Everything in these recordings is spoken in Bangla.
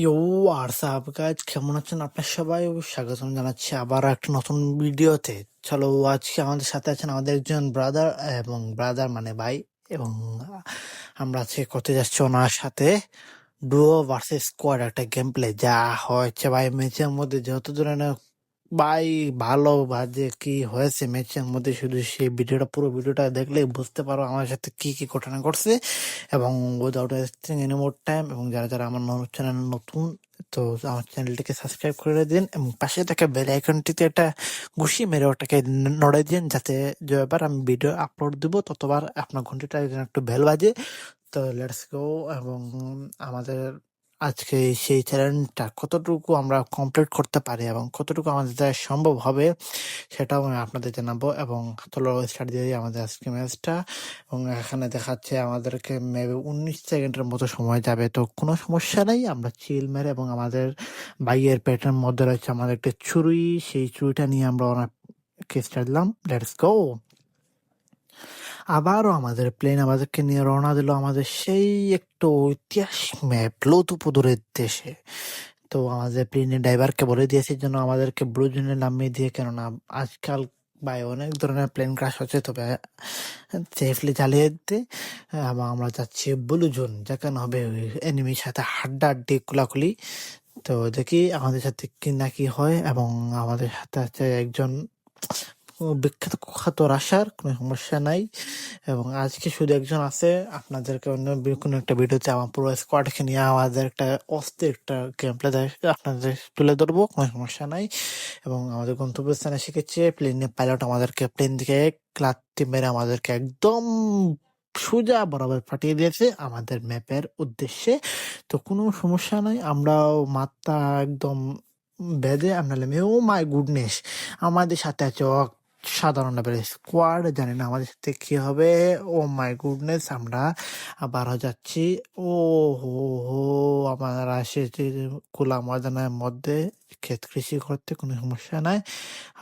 ইউ হোয়াটসঅ্যাপ গাইজ, কেমন আছেন আপনার সবাই? স্বাগতম জানাচ্ছি আবার একটা নতুন ভিডিওতে। চলো, আজকে আমাদের সাথে আছেন আমাদের একজন ব্রাদার, এবং ব্রাদার মানে ভাই, এবং আমরা আজকে করতে যাচ্ছি ওনার সাথে ডুও ভার্সেস স্কোয়াড একটা গেম প্লে। যা হয়েছে ভাই ম্যাচের মধ্যে, যত ধরনের ভাই ভালো বাজে কি হয়েছে ম্যাচের মধ্যে, শুধু সেই ভিডিওটা, পুরো ভিডিওটা দেখলেই বুঝতে পারো আমার সাথে কি কি ঘটনা ঘটছে। এবং without wasting any more time, এবং যারা যারা আমার চ্যানেল নতুন, তো আমার চ্যানেলটিকে সাবস্ক্রাইব করে দিন এবং পাশে থাকা বেল আইকনটিতে একটা ঘুষি মেরে ওটাকে নড়ে দিন, যাতে যতবার আমি ভিডিও আপলোড দিব ততবার আপনার ঘন্টিটা যেন একটু বেল বাজে। তো লেটস গো। এবং আমাদের আজকে সেই চ্যালেঞ্জটা কতটুকু আমরা কমপ্লিট করতে পারি এবং কতটুকু আমাদের দ্বারা সম্ভব হবে, সেটাও আমি আপনাদের জানাবো। এবং চলো স্টার্ট দিয়ে দিই আমাদের আজকে ম্যাচটা। এবং এখানে দেখাচ্ছে আমাদেরকে মেবি 19 সেকেন্ডের মতো সময় যাবে, তো কোনো সমস্যা নেই, আমরা চিল মেরে। এবং আমাদের বাইয়ের পেটের মধ্যে রয়েছে আমাদের একটা ছুরি, সেই ছুরিটা নিয়ে আমরা ওনাকে স্টার্ট দিলাম। Let's go. আবারও আমাদের প্লেন আমাদেরকে নিয়ে রওনা দিল আমাদের সেই একটু ইতিহাস ম্যাপ লৌতুপুদুরের দেশে। তো আমাদের প্লেনের ড্রাইভারকে বলে দিয়েছি যেন আমাদেরকে ব্লু জোনে নামিয়ে দিয়ে, কেননা আজকাল ভাই অনেক ধরনের প্লেন ক্রাশ হচ্ছে, তবে সেফলি চালিয়ে দিতে। এবং আমরা যাচ্ছি ব্লু জোন, যেখানে হবে এনিমির সাথে হাড্ডাহাড্ডি কুলাকুলি। তো দেখি আমাদের সাথে কি না কি হয়। এবং আমাদের সাথে আছে একজন বিখ্যাত কুখ্যাত রাশার, কোনো সমস্যা নাই। এবং আজকে শুধু একজন আছে, আপনাদেরকে অন্য কোনো একটা ভিডিওতে আমার পুরো স্কোয়াডকে নিয়ে আমাদের একটা অস্থির একটা গেম প্লে আপনাদের তুলে ধরবো, কোনো সমস্যা নাই। এবং আমাদের গন্তব্যস্থানে শিখেছে প্লেনের পাইলট আমাদেরকে প্লেন দিকে লাত্তি মেরে আমাদেরকে একদম সোজা বরাবর পাঠিয়ে দিয়েছে আমাদের ম্যাপের উদ্দেশ্যে। তো কোনো সমস্যা নাই, আমরাও মাত্রা একদম বেঁধে আমরা নেমে, ও মাই গুডনেস, আমাদের সাথে আছে সাধারণ লেভেলের স্কোয়াড, জানি না আমাদের সাথে কি হবে। ও মাই গুডনেস, আমরা আবার যাচ্ছি। ও হো হো, আমরা এসেছি খোলা ময়দানের মধ্যে ক্ষেত কৃষি করতে, কোনো সমস্যা নাই।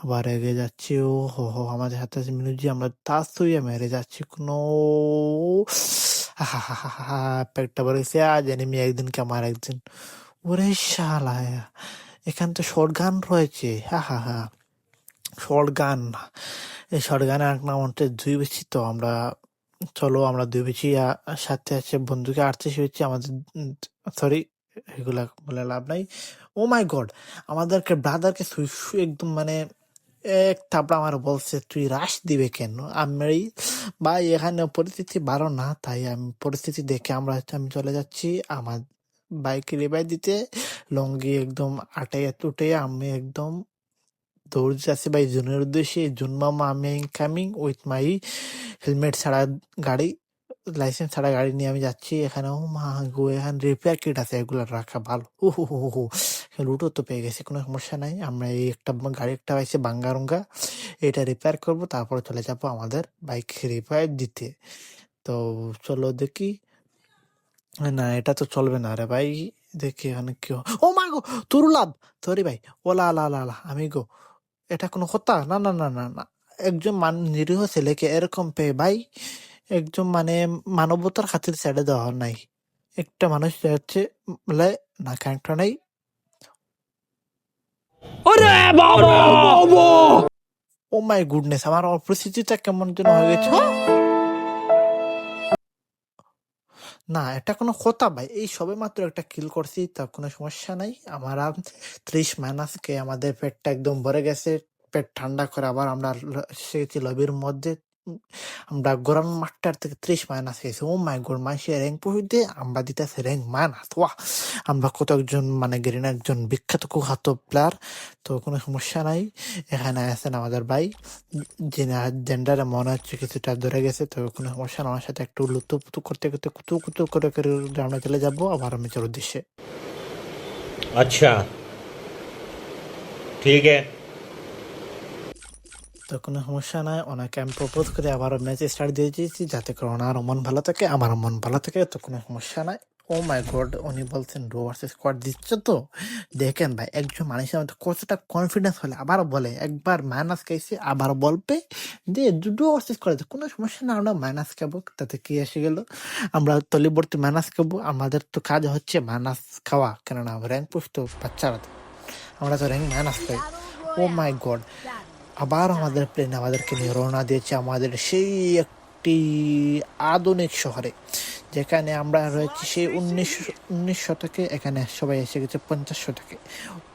আবার এগিয়ে যাচ্ছি। ও হো হো, আমাদের হাতে আছে মিনুজি, আমরা তাস থইয়া মেরে যাচ্ছি। কোনো পেটটা বেড়েছে, আজ এনিমি একদিনকে আমার একদিন। ওরে শালা, এখানে তো শর্ট গান রয়েছে। হা হা হা, শর্ট গান। এই শর্ট গানের এক নাম হচ্ছে দুই বেশি। তো আমরা চলো, আমরা দুই বেশি সাথে আছে বন্ধুকে আটত্রিশ হয়েছি আমাদের। সরি, এগুলা বলে লাভ নাই। ও মাই গড, আমাদেরকে ব্রাদারকে একদম মানে এক থাপড়া আমার বলছে তুই রাশ দিবে কেন। আমি ভাই এখানে পরিস্থিতি ভালো না, তাই আমি পরিস্থিতি দেখে আমি চলে যাচ্ছি আমার বাইকে রিভাইভ দিতে। লঙ্গি একদম আটে টুটে আমি একদম দৌড় যাচ্ছে ভাই জুনের উদ্দেশ্যে। জুন মামা, আমি কামিং উইথ মাই হেলমেট ছাড়া গাড়ি, লাইসেন্স ছাড়া গাড়ি নিয়ে আমি যাচ্ছি এখানে। ও মা গো, এখানে রিপেয়ার কিট আছে, এগুলো রাখা ভালো। ও হো হো হো, লুটো তো পেয়ে গেছি, কোনো সমস্যা নাই। আমরা এই একটা গাড়ি একটা পাইছি বাঙ্গারুঙ্গা, এটা রিপেয়ার করব, তারপরে চলে যাবো আমাদের বাইক রিপেয়ার দিতে। তো চলো দেখি। না, এটা তো চলবে না রে ভাই। দেখি এখানে কি ও মা গো, তোর লাভ। সরি ভাই, ওলা আলা আলা আলা, আমি গো, এটা কোনো কথা না না না না না। একজন নিরীহ ছেলেকে এরকম পেয়ে ভাই, একজন মানে মানবতার খাতির ছেড়ে দেওয়া নাই। একটা মানুষ যাচ্ছে বলে না, কারেক্টটা নেই। ও মাই গুডনেস, আমার অপরিস্থিতিটা কেমন যেন হয়ে গেছে। না, এটা কোনো কথা ভাই, এই সবে মাত্র একটা কিল করছি, তা কোনো সমস্যা নাই। আমার 30 মাইনাসকে আমাদের পেটটা একদম ভরে গেছে। পেট ঠান্ডা করে আবার আমরা সেছি লবির মধ্যে। উম, আমরা গরম মাঠটার থেকে 30 মাইনাস গেছি। ও মাই গড, মাসে র্যাঙ্ক পড়তে আমরা দিতেছি র্যাঙ্ক মাইনাস। ওয়াহ, আমরা কত একজন মানে গেরিনা একজন বিখ্যাত কুখ্যাত প্লেয়ার। তো কোনো সমস্যা নাই। এখানে আছেন আমাদের ভাই, জেন্ডারে মনে হচ্ছে কিছুটা ধরে গেছে, তো কোনো সমস্যা না। আমার সাথে একটু লুতুপুতু করতে করতে কুতু কুতু করে করে আমরা চলে যাবো আবার মেচের উদ্দেশ্যে। अच्छा ठीक है। তো কোনো সমস্যা নাই, ওনাকে আমি প্রপোজ করে আবার ম্যাচ স্টার্ট দিয়ে দিয়েছি, যাতে করে ওনারও মন ভালো থাকে আমারও মন ভালো থাকে। তো কোনো সমস্যা নাই। ও মাই গড, উনি বলছেন ডো ভার্সেস স্কোয়াড দিচ্ছে তো। দেখেন ভাই, একজন মানুষের মধ্যে কতটা কনফিডেন্স হলে আবার বলে, একবার মাইনাস খাইছে আবার বলবে যে ডো ভার্সেস স্কোয়াড, কোনো সমস্যা না, আমরা মাইনাস খাবো, তাতে কি এসে গেল, আমরা তলিবর্তী মাইনাস খাবো, আমাদের তো কাজ হচ্ছে মাইনাস খাওয়া, কেননা র্যাঙ্ক পুশ তো বাচ্চারা তো, আমরা তো র্যাঙ্ক মাইনাস খাই। ও মাই গড, আবার আমাদের প্লেন আমাদেরকে নিয়ে রওনা দিয়েছে আমাদের সেই একটি আধুনিক শহরে, যেখানে আমরা রয়েছি সেই 19 শতকে, এখানে সবাই এসে গেছে 50 শতকে।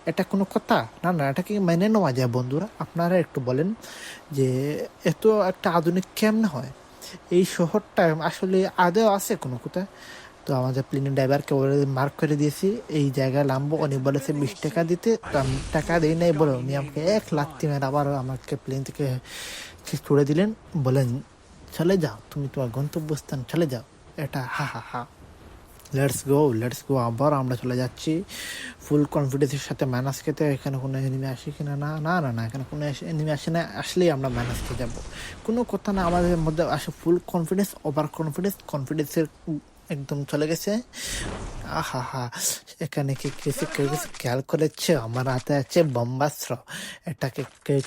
এটা কোনো কথা না, না, এটা কি মেনে নেওয়া যায় বন্ধুরা? আপনারা একটু বলেন যে এত একটা আধুনিক কেমনে হয়? এই শহরটা আসলে আদেও আছে কোনো কোথায়? তো আমাদের প্লেনের ড্রাইভারকে অলরেডি মার্ক করে দিয়েছি, এই জায়গায় নামবো। উনি বলেছে 20 টাকা দিতে, তো আমি টাকা দিই নাই বলে উনি আমাকে 1 লাখ মেরে আবার আমাকে প্লেন থেকে ছুড়ে দিলেন, বলেন চলে যাও, তুমি তোমার গন্তব্যস্থান চলে যাও। এটা হা হা হা, লেটস গো, লেটস গো। আবার আমরা চলে যাচ্ছি ফুল কনফিডেন্সের সাথে মাইনাস খেতে। এখানে কোনো এনিমি আসে কিনা, না না না না, এখানে কোনো এনিমি আসে না, আসলেই আমরা মাইনাস খেয়ে যাবো, কোনো কথা না। আমাদের মধ্যে আসে ফুল কনফিডেন্স, ওভার কনফিডেন্স, কনফিডেন্সের একদম চলে গেছে। আহা হা, এখানে কি কেউ কিছু খেয়াল করেছে? আমার হাতে আছে ব্রহ্মাস্ত্র, এটাকে কেউ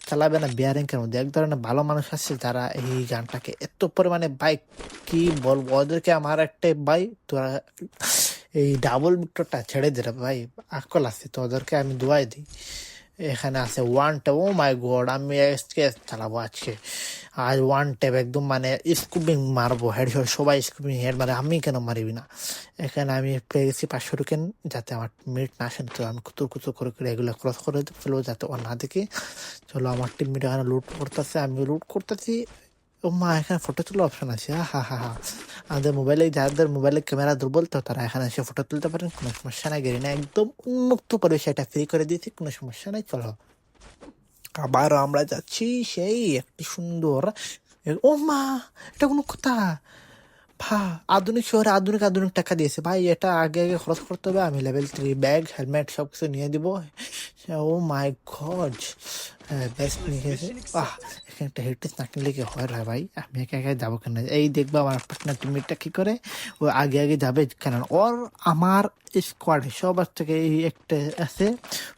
চালাবে না বিয়ারিংকের মধ্যে। এক ধরনের ভালো মানুষ আছে যারা এই গানটাকে এত পরিমাণে বাইক, কি বলবো ওদেরকে, আমার একটা ভাই তোরা এই ডাবল ভিক্টরটা ছেড়ে দে রে ভাই, আকল আছে তো ওদেরকে, আমি দোয়াই দিই। এখানে আছে ওয়ান ট্যাপ, ও মাই গড, আমি আজকে চালাবো আজকে, আজ ওয়ান ট্যাপ একদম মানে স্কুপিং মারবো, হেড শট, সবাই স্কুপিং হেড মারে, আমি কেন মারিবি না? এখানে আমি পেয়ে গেছি 500 টোকেন, যাতে আমার মিট না আসেন, তো আমি কুতুর কুতুর করে করে এগুলো ক্রস করে ফেলবো যাতে ও না দেখে। চলো, আমার টিমমেট এখানে লুট করতেছে, আমি লুট করতেছি। ও মা, এখানে ফটো তোলার অপশন আছে, হা হা হা। আমাদের মোবাইলে, যাদের মোবাইলে ক্যামেরা দুর্বল, তো তারা এখানে এসে ফটো তুলতে পারেন, কোনো সমস্যা নাই। গেরি না, একদম উন্মুক্ত পরিবেশে এটা ফ্রি করে দিয়েছি, কোনো সমস্যা নাই। চলো, আবার আমরা যাচ্ছি সেই একটি সুন্দর, ও মা, এটা কোনো কথা? ভা, আধুনিক শহরে আধুনিক আধুনিক টাকা দিয়েছে ভাই, এটা আগে আগে খরচ করতে হবে। আমি লেভেল 3 ব্যাগ, হেলমেট সব কিছু নিয়ে দিব। ও মাই গড, বেস্ট নিয়ে গেছে। আহ, এখানে একটা হেডটেস না কিনলে কি হয় রে ভাই? আমি একা একা যাবো কেন? এই দেখবো আমার পার্টনার টিমমেটটা কি করে, ও আগে আগে যাবে কেন? ওর আমার স্কোয়াডে সবার থেকে এই একটা আছে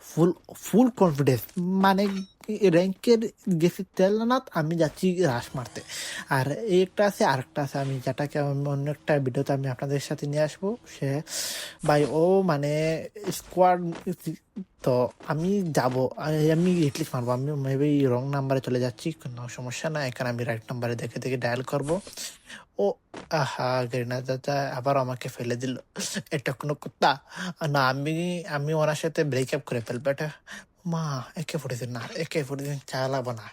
ফুল ফুল কনফিডেন্স, মানে র্যাঙ্কের গেছি তেলনাথ, আমি যাচ্ছি রাশ মারতে। আর এই একটা আছে, আরেকটা আছে, আমি যেটাকে আমি অন্য একটা ভিডিওতে আমি আপনাদের সাথে নিয়ে আসবো। সে ভাই ও মানে স্কোয়াড, তো আমি যাব, আমি এটলিস্ট মারবো। আমি মেবি রং নাম্বারে চলে যাচ্ছি, কোনো সমস্যা না, এখানে আমি রাইট নাম্বারে দেখে দেখে ডায়াল করব। ও আহা, গেরিনা দাদা আবার আমাকে ফেলে দিল, এটা কোনো কথা না। আমি আমি ওনার সাথে ব্রেকআপ করে ফেলবো, এটা মা। AK-47 না, AK-47 চালাবো না,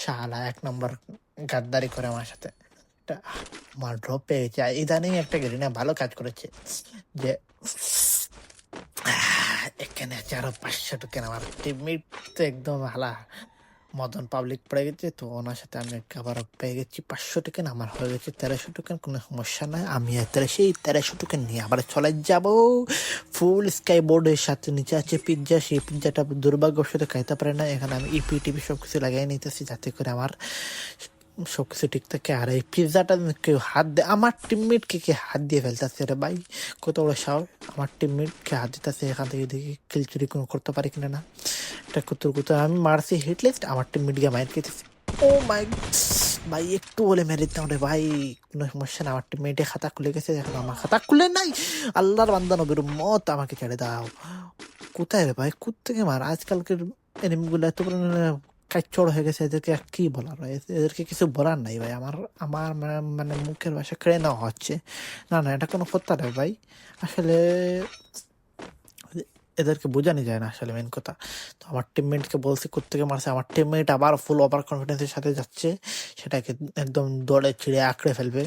শালা 1 নম্বর গাদ্দারি করে আমার সাথে। এটা আমার ড্রপ পেয়ে গেছে। আর ইদানিং একটা গেরিনা ভালো কাজ করেছে, যে এখানে আছে আরো 500 টোকেন। আমার টিমমেট তো একদম হালা মদন পাবলিক পড়ে গেছে, তো ওনার সাথে আমি আবার পেয়ে গেছি 500 টোকেন, আমার হয়ে গেছে 1300 টোকেন, কোনো সমস্যা নাই। আমি সেই 1300 টোকেন নিয়ে আবার চলে যাব ফুল স্কাই বোর্ডের সাথে। নিচে আছে পিৎজা, সেই পিৎজাটা দুর্ভাগ্যবশত খাইতে পারে না। এখানে আমি ইপি টিপি সব কিছু লাগাই নিতেছি যাতে করে আমার সবকিছু ঠিক থাকে। আর এই পিৎজাটা কেউ হাত দেয়, আমার টিমমেটকে কে হাত দিয়ে ফেলতেছে রে ভাই, কত বড় সাহস! আমার টিমমেটকে হাত দিতেছে, এখান থেকে দেখি কিল চুরি কোনো করতে পারি কিনা না। এটা কুতুর কুতুর আমি মারছি হিটলিস্ট, আমার টিমমেট গিয়ে মাইর খেতেছে। ও মাই ভাই, একটু বলে মেরে দিতাম রে ভাই, কোনো সমস্যা না। আমার টিমমেটে খাতা খুলে গেছে, এখন আমার খাতা খুলে নাই। আল্লাহর বান্দা নবীর মত, আমাকে ছেড়ে দাও। কোথায় রে ভাই, কোত্থেকে মার? আজকালকের এনিমিগুলো এত কাইচড় হয়ে গেছে, এদেরকে আর কি বলার ভাই? এদেরকে কিছু বলার নাই ভাই। আমার আমার মানে মুখের ভাষা কেড়ে নেওয়া হচ্ছে। না না, এটা কোনো কথা নয় ভাই, আসলে এদেরকে বোঝানো যায় না আসলে মেন কথা। তো আমার টিমমেটকে বলছি কোত্থেকে মারছে, আমার টিমমেট আবার ফুল ওভার কনফিডেন্সের সাথে যাচ্ছে, সেটাকে একদম দৌড়ে ছিঁড়ে আঁকড়ে ফেলবে,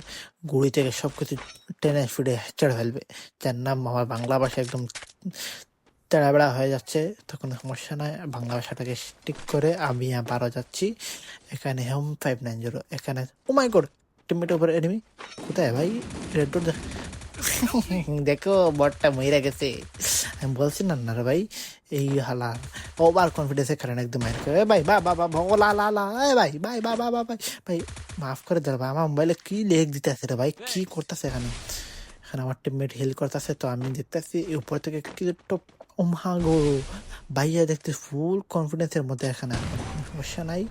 গুড়ি থেকে সব কিছু টেনে ফিরে ছেড়ে ফেলবে, যার নাম আমার বাংলা ভাষা একদম তেড়াবেড়া হয়ে যাচ্ছে। তো কোনো সমস্যা নয়, বাংলা ভাষাটাকে স্টিক করে আমি আবারও যাচ্ছি। এখানে হোম 590, এখানে ও মাই গড, টিমমেটের উপরে এনিমি। কোথায় ভাই? রেড ডট দেখো, বটটা মইরা গেছে। আমি বলছি না না রে ভাই, এই হালা ওভার কনফিডেন্সের কারণে একদম মাইর করে ভাই, বা বা বা লা লা লা, ভাই ভাই বা ভাই ভাই, মাফ করে দে ভাই, আমার মোবাইলে কি লেখ দিতে আছে রে ভাই, কি করতেছে এখানে? এখানে আমার টিমমেট হিল করতেছে, তো আমি দেখতেছি উপর থেকে কি একটা গো ভাইয়া দেখতে ফুল কনফিডেন্সের মধ্যে, এখানে আর কোনো সমস্যা নাই।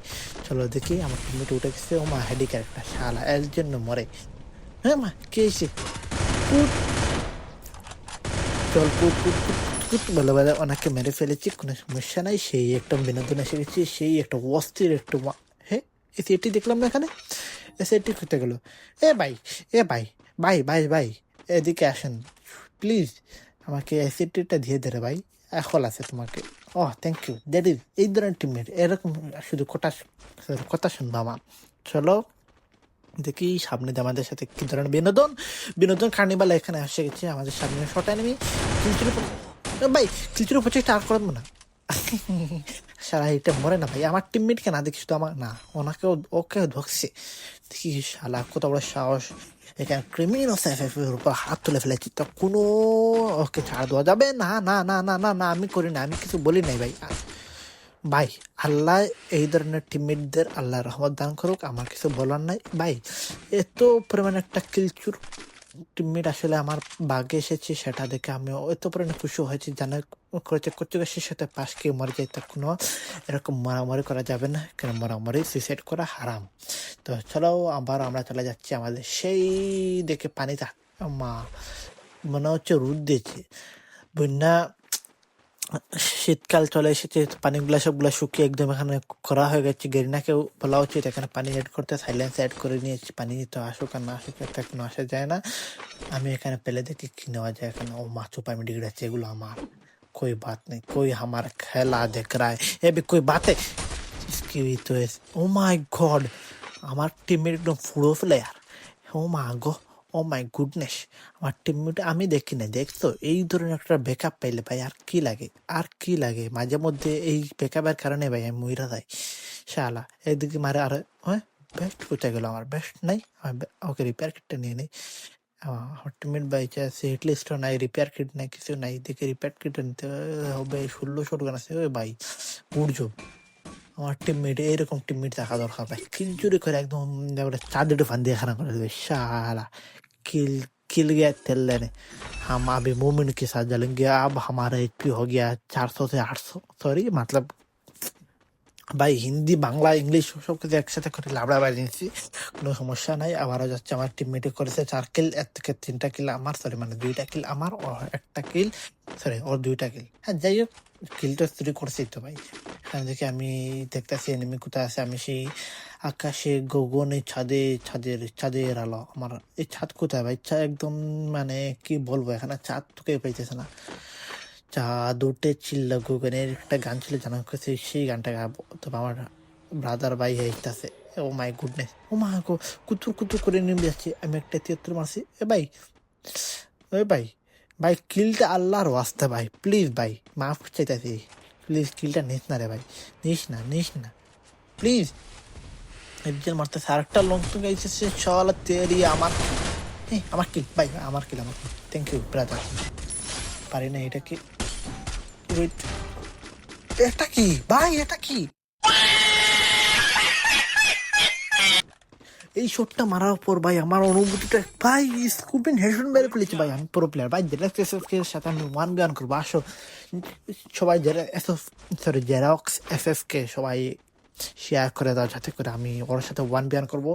চলো দেখি আমার টিমমেট উঠে গেছে, হেডি ক্যারেক্টার শালা এর জন্য মরে। হ্যাঁ মা কে এসে চল বলে বলে ওনাকে মেরে ফেলেছি, কোনো সমস্যা নাই। সেই একটা বিনোদন এসে গেছি, সেই একটা অস্থির একটু হ্যাঁ এটি দেখলাম না এখানে, এসে এটি করতে গেল। এ ভাই এ ভাই ভাই ভাই ভাই এদিকে আসেন প্লিজ, আমাকে অ্যাসিডটা দিয়ে দে রে ভাই, এখন আছে তোমাকে। ও থ্যাংক ইউ দ্যাট ইজ এই ধরনের টিমমেট, এরকম শুধু কথা শুনবো আমার। চলো দেখি সামনে দিয়ে আমাদের সাথে কি ধরনের বিনোদন বিনোদন কার্নিভাল এখানে এসে গেছে আমাদের সামনে। শর্ট এনিমি খিলচুরি ভাই, খিলচুরি প্রচেষ্টা আর করবো না সারা এটা মরে না ভাই, আমার টিমমেটকে না দেখি শুধু আমার না, ওনাকেও ওকে ধরছে। দেখি শালা কত বড় সাহস, এখানে ক্রিমিনাল এর উপর হাত তুলে ফেলেছি, তো কোনো ওকে ছাড় দেওয়া যাবে না না না না না না, আমি করি না, আমি কিছু বলি নাই ভাই। ভাই আল্লাহ এই ধরনের টিমমেটদের আল্লাহ রহমত দান করুক, আমার কিছু বলার নাই ভাই। এত পরিমাণে একটা কিলচুর টিমমেট আসলে আমার বাগে এসেছে, সেটা দেখে আমি এত পরিমাণে খুশি হয়েছি, জানা করেছে কচুগাছের সাথে পাশ কে মরে যায়, তা কোনো এরকম মারামারি করা যাবে না, কেন মারামারি সুইসাইড করা হারাম। তো চলো আবার আমরা চলে যাচ্ছি আমাদের সেই দেখে পানিতে মা মনে হচ্ছে রোদ দিয়েছে, বন্যা শীতকাল চলে এসেছে, পানিগুলা সবগুলা শুকিয়ে একদম এখানে করা হয়ে গেছে। গেরিনাকেও বলা উচিত এখানে পানি অ্যাড করতে, সাইলেন্স অ্যাড করে নিয়েছি, পানি তো আসুক আর না আসুক একটা কোনো আসা যায় না। আমি এখানে পেলে দেখি কি নেওয়া যায়, এখানে ও মাছু পানি ডিগ্রাচ্ছে, এগুলো আমার कोई बात नहीं, कोई हमारा खेला देख रहा है, ये भी कोई बात है इसकी भी तो है। ओ माय गॉड আমার টিমের একদম ফুড়ো প্লেয়ার, ও মা গো ও মাই গুডনেস, আমার টিমমেট আমি দেখি না, দেখছো এই ধরনের একটা ব্যাকআপ পাইলে ভাই আর কি লাগে, আর কি লাগে। মাঝে মধ্যে এই ব্যাকআপের কারণে ভাই আমি মইরা যাই শালা, একদিকে মারে আর হ্যাঁ বেস্ট কোথায় গেল, আমার বেস্ট নাই, ওকে রিপেয়ার কিটটা নিয়ে নেই। আমার টিমমেট ভাই চাইছে হিটলিস্টও নাই, রিপেয়ার কিট নাই, কিছু নাই, দেখে রিপেয়ার কিট নিতে হবে। 16 গান আছে ওই ভাই উড়জো, আমার টিমমেট এরকম টিমমেট থাকা দরকার ভাই, খিলচুরি করে একদম চাঁদে ফান দিয়ে খানা করে দেবে शाला। किल किल गया तेल लेने, हम अभी मोमेंट के साथ जलेंगे। अब हमारा एचपी हो गया 400 से 800, सॉरी मतलब ভাই হিন্দি বাংলা ইংলিশ সব কিছু একসাথে করে লাবড়া বাড়ি নিচ্ছি, কোনো সমস্যা নাই। আবারও যাচ্ছে, আমার টিমমেটে করেছে 4 কিল, এর থেকে 3টা কিল আমার, সরি মানে 2টা কিল আমার, ও 1টা কিল, সরি ওর 2টা কিল। হ্যাঁ যাই হোক কিলটা চুরি করছি তো ভাই। এখানে দেখি আমি দেখতেছি এনিমি কোথায় আছে, আমি সেই আকাশে গগনে চাঁদের আলো, আমার এই ছাদ কোথায় ভাই, একদম মানে কি বলবো, এখানে চাঁদ তোকে পাইতেছে না। চাঁদ উঠে চিল্লা গগনের একটা গান ছিল জানা করছে, সেই গানটা গাবো, তবে আমার ব্রাদার ভাই হইতাছে। ও মাই গুডনেস, ও মা গো কুতুর কুতুর করে নেমে যাচ্ছে, আমি একটা 73 মারছি। এ ভাই ওই ভাই ভাই কিলটা আল্লাহর ওয়াস্তে ভাই, প্লিজ ভাই মাফ চাইতেছি, প্লিজ কিলটা নিস না রে ভাই, নিস না প্লিজ। একজন মারতেছে, আরেকটা লং তো গাইছে, সে চল তেরি আমার আমার কিল ভাই, আমার কিল থ্যাংক ইউ ব্রাদার। পারি না এটা কি, ওয়েট এটা কি ভাই, এটা কি এই শটটা মারার পর ভাই আমার অনুভূতিটা ভাই স্কুপিন হেডশট মেরে ফেলেছি ভাই, আমি প্রো প্লেয়ার ভাই। জেরাক্স এসএফকে এর সাথে আমি 1v1 করবো, আসো সবাই জেরক্স এসএফকে সবাই শেয়ার করে দাও, যাতে করে আমি ওর সাথে 1v1 করবো,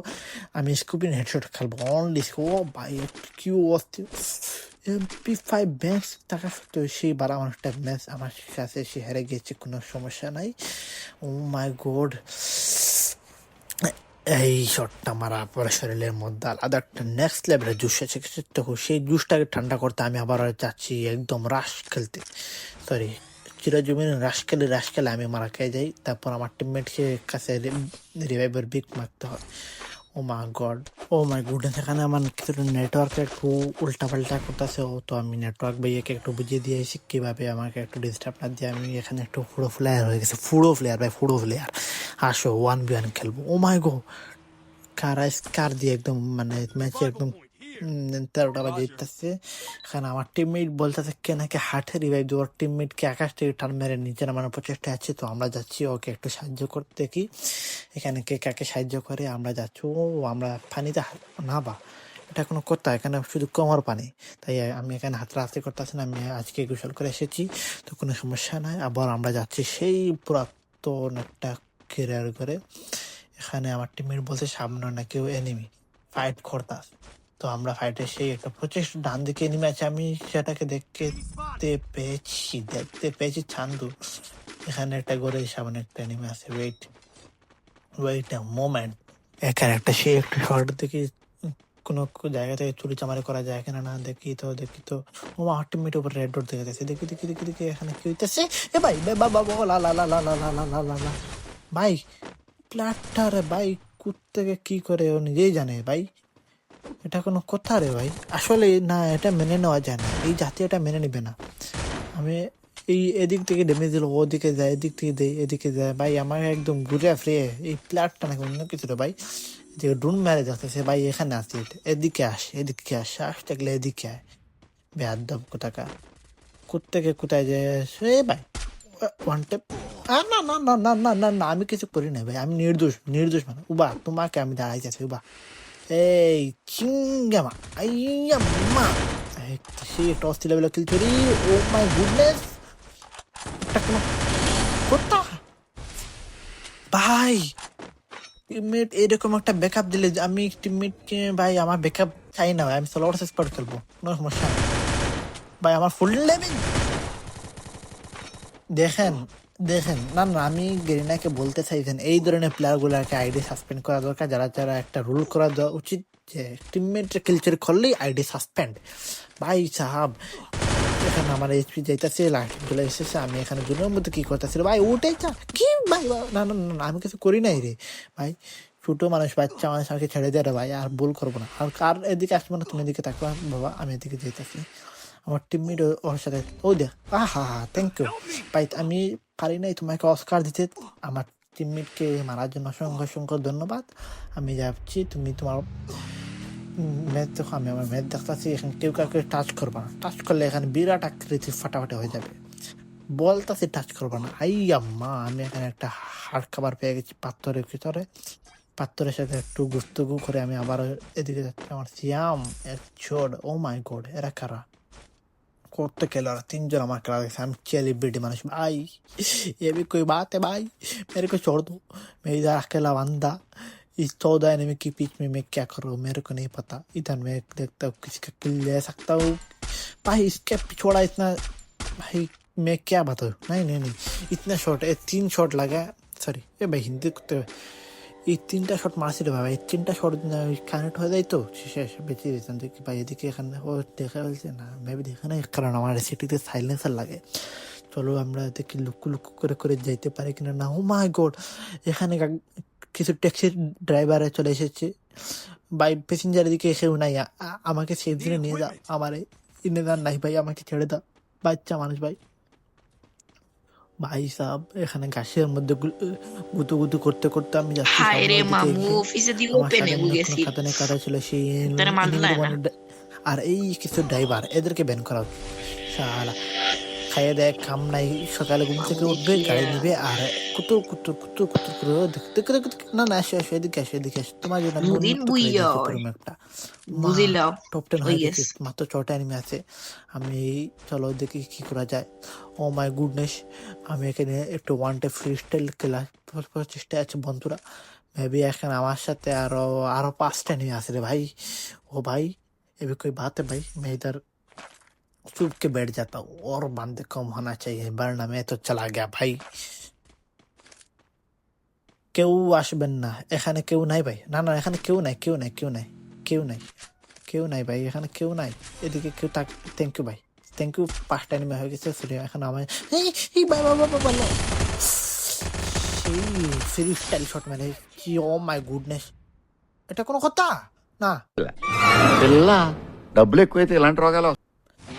আমি স্কুপিন হেডশট খেলবো অনলি। ও ভাই কিউ অস্থির MP5 ম্যাচ থাকা সত্ত্বেও সেই বার আমার একটা ম্যাচ আমার কাছে সে হেরে গিয়েছে, কোনো সমস্যা নাই। ও মাই গড এই শটটা মারার পরে শরীরের মধ্যে আলাদা একটা নেক্সট লেভেলের জুস এসেছে, তো সেই জুসটাকে ঠান্ডা করতে আমি আবার যাচ্ছি একদম রাশ খেলতে, সরি চিরজমিন রাশ খেলে আমি মারা খেয়ে যাই। তারপর আমার টিমমেটকে কাছে রিভাইভার বিক মারতে হয়। ও মাই গুডনেস, এখানে আমার কিছু নেটওয়ার্কে একটু উল্টাপাল্টা করতেছে, তো আমি নেটওয়ার্ক ভাইয়াকে একটু বুঝিয়ে দিয়েছি কীভাবে আমাকে একটু ডিস্টার্ব না দিয়ে আমি এখানে একটু ফুড়ো প্লেয়ার হয়ে গেছে, ফুড়ো প্লেয়ার। আসো 1v1 খেলবো। ও মাই গো কার দিয়ে একদম মানে ম্যাচে একদম 13টা বাজে দিতেছে। এখানে আমার টিমমেট বলতেছে কে নাকি হার্টে রিভাইভ দেবো, টিমমেটকে আকাশ থেকে টান মেরে নিচে নামানোর প্রচেষ্টা আছে, তো আমরা যাচ্ছি ওকে একটু সাহায্য করতে দেখি এখানে কে কাকে সাহায্য করে। আমরা যাচ্ছি, ও আমরা পানিতে না বা এটা কোনো কথা? এখানে শুধু কোমর পানি। তাই আমি এখানে হাতড়াহাতড়ি করতেছি না। আমি আজকে গোসল করে এসেছি, তো কোনো সমস্যা নাই। আবার আমরা যাচ্ছি সেই পুরাতন একটা কেরিয়ার করে। এখানে আমার টিমের বলছে সামনে না কেউ এনিমি ফাইট করতাস। তো আমরা ফাইটে সেই একটা প্রচেষ্ট ডান দিকে এনিমি আছে, আমি সেটাকে দেখতে পেয়েছি চান্দু। এখানে একটা ঘরের সামনে একটা এনিমি আছে। Wait a moment. এখানে একটা সেই একটা শর্ট দেখি কোনো জায়গা থেকে চুরি চামারি করা যায় কিনা না, দেখি তো ও আমার টিমমেট উপর রেড ডট দেখে যাচ্ছে। দেখি এখানে কি হইতেছে। এ ভাই বাবা লা লা লা লা লা লা লা লা লা লা। ভাই প্ল্যাটটা রে ভাই, কুত্তাকে কি করে ও নিজেই জানে ভাই। এটা কোনো কথা রে ভাই? আসলে না, এটা মেনে নেওয়া যায় না, এই জাতি এটা মেনে নিবে না। আমি এই এদিক থেকে ড্যামেজ দিল, ওদিকে যায়, এদিক থেকে দেয়, এদিকে যায় ভাই। আমার একদম ঘুরে ফিরে এই প্ল্যাটটা নাকি অন্য কিছু রে ভাই। যে ড্রোন মেরে যাচ্ছে ভাই, এখানে আসি, এদিকে থাকলে এদিকে আয়। বেয়াদব কোথাকার, কোত্থেকে কোথায় যে সে ভাই। One tape. না না না না না না না, আমি কিছু করি না ভাই, আমি নির্দোষ মানে। উবা তোমাকে আমি দাঁড়াই যাচ্ছি উবা। এই চিঙ্গামা আইয়াম্মা। সে একটা অস্থির লেভেলের কিল চুরি। ও মাই গুডনেস, এটা কোনো কথা ভাই? টিমমেট এরকম একটা ব্যাকআপ দিলে যে আমি টিমমেটকে ভাই, আমার ব্যাকআপ চাই না ভাই, আমি সোলো স্পট খেলবো, কোনো সমস্যা নেই ভাই। আমার ফুল লেভেল দেখেন দেখেন। না না, আমি গেরিনাকে বলতে চাইছেন এই ধরনের প্লেয়ারগুলোকে আইডি সাসপেন্ড করা দরকার। যারা যারা একটা রুল করা দেওয়া উচিত যে টিমমেটের কিলচার করলেই আইডি সাসপেন্ড। ভাই সাহাব, এখানে আমার এইচপি যাইতেছে, লাইট চলে এসেছে, আমি এখানে দুনিয়ার মধ্যে কি করতেছিল ভাই? উঠে যা কি ভাই? না না না, আমি কিছু করি নাই রে ভাই। ছোট মানুষ, বাচ্চা মানুষ, আমাকে ছেড়ে দেয় রে ভাই, আর ভুল করবো না। আর কার এদিকে আসবো না, তুমি এদিকে থাকবা বাবা, আমি এদিকে যেতেছি। আমার টিমমেট ওর সাথে ও দেখ, হা থ্যাংক ইউ ভাই। আমি পারি নাই তোমাকে অস্কার দিতে, আমার টিমমেটকে মারার জন্য অসংখ্য অসংখ্য ধন্যবাদ। আমি যাচ্ছি, তুমি তোমার ম্যাচ দেখো, আমি আমার ম্যাচ দেখতেছি। এখানে কেউ কাউকে টাচ করবা না, টাচ করলে এখানে বিরাট আকৃতি ফাটাফাটি হয়ে যাবে। বলতাছি টাচ করবা না। আই আম্মা, আমি এখানে একটা হাড় খাবার পেয়ে গেছি পাথরের ভিতরে। পাথরের সাথে একটু গুস্তগু করে আমি আবার এদিকে যাচ্ছি। আমার সিয়াম এক ছোট। ও মাই গড, এরা কারা? করতে খেলো আর তিনজন আমার খেলা দেখছে। আমি सेलिब्रिटी মানুষ भाई, ये भी कोई बात है भाई? मेरे को छोड़ दो, मैं इधर अकेला बंदा इस 14 एनिमी के बीच में मैं क्या करूँ, मेरे को नहीं पता। इधर मैं देखता हूँ किसी का किल ले सकता हूँ भाई। इसके पिछोड़ा इतना भाई, मैं क्या बताऊँ? नहीं, इतना शॉट, 3 शॉट लगा। सॉरी ए भाई, हिंदी कुत्ते, এই 3টা শট মারছিল ভাই। এই 3টা শট কানেক্ট হয়ে যায় তো শেষ, বেঁচে যেতাম। দেখি ভাই এদিকে এখানে ও দেখা ফেলছে না, মেবি দেখে নাই, কারণ আমার সিটিতে সাইলেন্সার লাগে। চলো আমরা দেখি লুকু করে করে যাইতে পারি কিনা। না, ও মাই গড, এখানে কিছু ট্যাক্সি ড্রাইভারে চলে এসেছে ভাই। প্যাসেঞ্জারের দিকে এসেও নাই, আমাকে সেই দিনে নিয়ে যা, আমার ইনেদার নাই ভাই, আমাকে ছেড়ে দাও। বাচ্চা মানুষ ভাই। ভাই সাহেব, এখানে ঘাসের মধ্যে গুতু করতে করতে আমি যাচ্ছি হায় রে সামনের দিকে মামু, এগিয়ে। অফিসে দিয়ে আমার ওপেনে সামনে কোনো গেছিল, খাতানে কাটা ছিল সেই তারা মানলাই না। আর এই কিছু ড্রাইভার, এদেরকে ব্যান করা উচিত। শালা খাইয়ে দেয় কাম নাই, সকালে ঘুম থেকে উঠবে, গাড়ি নিবে আর কুতুর করে দেখতে না না, আসো এদিকে আসো, তোমার জন্য আমি বুদিন উন্মুক্ত করে দিয়েছি বুইয়র পুরো ম্যাপটা। মা, বুঝিলাম। টপ 10 ওই হয়ে গেছে, গেছে। মাত্র 6টা এনিমি আছে। আমি চলো দেখি কি করা যায়। ও মাই গুডনেস, আমি এখানে একটু ওয়ান ডে ফ্রি স্টাইল খেলা চেষ্টায় আছে বন্ধুরা। মেবি এখন আমার সাথে আরো 5টা এনিমি আছে রে ভাই। ও ভাই, এবার कोई बात है भाई, मैं इधर चुप के बैठ जाता हूँ और बंदे कम होना चाहिए, वरना मैं तो चला गया भाई। কেউ আসবেন না, এখানে কেউ নাই ভাই। না না, এখানে কেউ নাই ভাই, এখানে কেউ নাই। এদিকে কেউ থাক। থ্যাংক ইউ ভাই, থ্যাংক ইউ। 5টা এনিমি হয়ে গেছে ফ্রি। এখন আমার এই বাবা সেই ফ্রি স্টাইল শট মানে কি! ও মাই গুডনেস, এটা কোনো কথা না పిల్ల డబ్బులు ఎక్కువైతే ఇలాంటి రోగాలు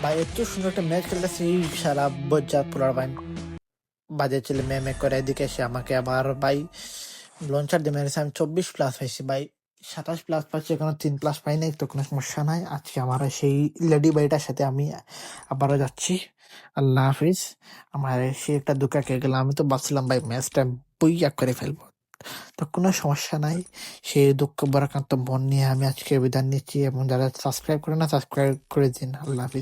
ভাই। এত সুন্দর একটা ম্যাচ খেলতেছি, সারা বজ্জাত পোলার ভাই বাজে ছেলে মেয়ে করে এদিকে এসে আমাকে আবার ভাই লঞ্চার দিয়ে মেরেছে। আমি 24+ পাইছি ভাই, 27+ পাচ্ছি, এখনো 3+ পাই নাই। তো কোনো সমস্যা নাই, আজকে আমার সেই লেডি ভাইটার সাথে আমি আবারও যাচ্ছি। আল্লাহ হাফিজ। আমার সে একটা দুঃখা খেয়ে গেলাম। আমি তো ভাবছিলাম ভাই ম্যাচটা বইয়া করে ফেলবো, তো কোনো সমস্যা নাই। সেই দুঃখ ভারাক্রান্ত মন নিয়ে আমি আজকে বিদায় নিচ্ছি, এবং যারা সাবস্ক্রাইব করে না সাবস্ক্রাইব করে দিন। আল্লাহ হাফিজ।